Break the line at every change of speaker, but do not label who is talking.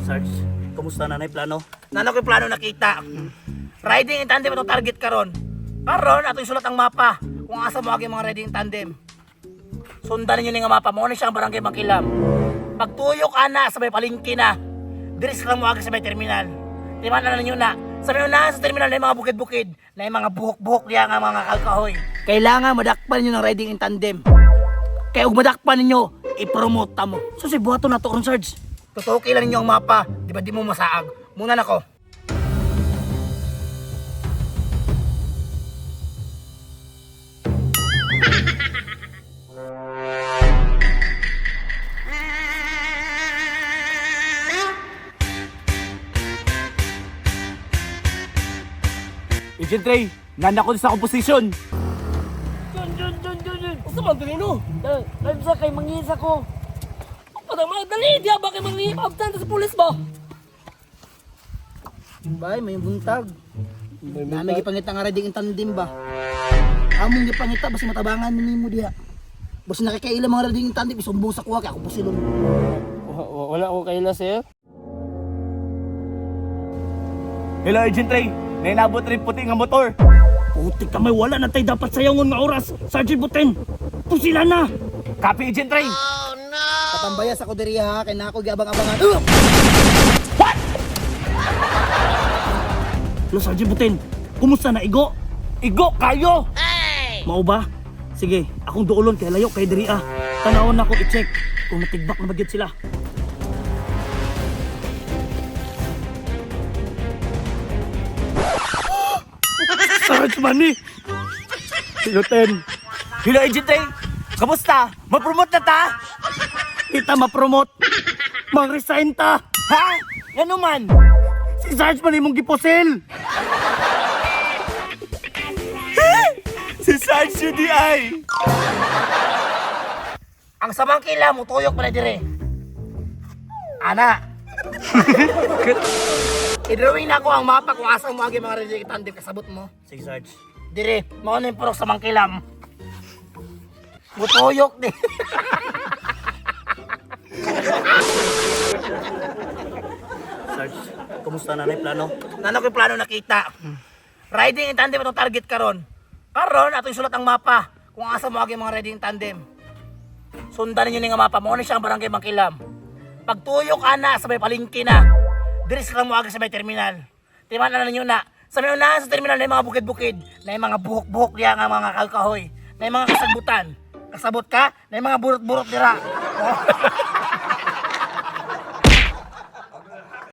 Sarge, kumusta na plano?
Nano ko plano nakita. Riding in tandem itong target karon. Karon ato isulat ang mapa kung asa mo agi mga riding in tandem. Sundan ninyo ni nga mapa mo ni siyang barangay Mangkilam. Pagtuyok ana sa may palengke na. Diris lang mo agi sa may terminal. Timan na ninyo na. Sa may unahan sa terminal na yung mga bukid-bukid, na yung mga buhok-buhok diya nga mga kalkahoy. Kailangan madakpan ninyo ng riding in tandem. Kaya kung madakpan ninyo, i-promote ta mo. So si buhato na to ron, Sarge. Tutuki lang ninyo ang mapa, di ba di mo masaag. Muna na ko.
Agent Ray, nana ko sa composition.
Dun. Usa man ganino? Live sa kay mangisa ko. Padang magdali diya ba kay manglihip abtan sa pulis ba?
Bay, may buntag. Nami gipangita nga riding in tandem ba? Among gipangita basta matabangan nimo diha. Basta nakikaila mga riding in tandem isumbong sa kuha kay ako pusilon.
Wala ko kaila sir.
Hello, Agent Ray. Nainabot rin puti nga motor.
Putik ka may wala na tayo dapat sayangon nga oras. Sergeant Buten, pusila na.
Copy, Agent Ray.
Patambayas ako diri ha, kay na ako giabang-abangan.
What?
Hello, Sergeant Buten. Kumusta na igo?
Igo kayo.
Mao ba? Sige, akong duolon kay layo kay diri ah. Tanawon na ko i-check kung natigbak na bagyod sila. Sarge Manny! Siluten!
Hello, Agent Ray. Kamusta? Ma-promote na ta?
Kita ma-promote! Mag-resign ta!
Ha? Ano man?
Si Sarge Manny mong giposil!
Si Sarge UDI.
Ang samang kila mo tuyok pala dire. Ana! I-drawing na ko ang mapa kung asa mo agi mga riding tandem kasabot mo.
Sige, Sarge.
Dire, mao na yung purok sa mangkilam. Butuyok di.
Sarge, kumusta na plano?
Nano ko plano nakita. Riding in tandem itong target karon. Karon ato isulat ang mapa kung asa mo agi mga riding in tandem. Sundan ninyo ni nga mapa mo ni siyang barangay Mangkilam. Pagtuyok ana sa may palengke na. Diris lang mo agi sa may terminal. Timan na ninyo na. Sa may unahan sa terminal na yung mga bukid-bukid, na yung mga buhok-buhok diya nga mga kalkahoy, na yung mga kasagbutan. Kasabot ka, na yung mga burot-burot dira.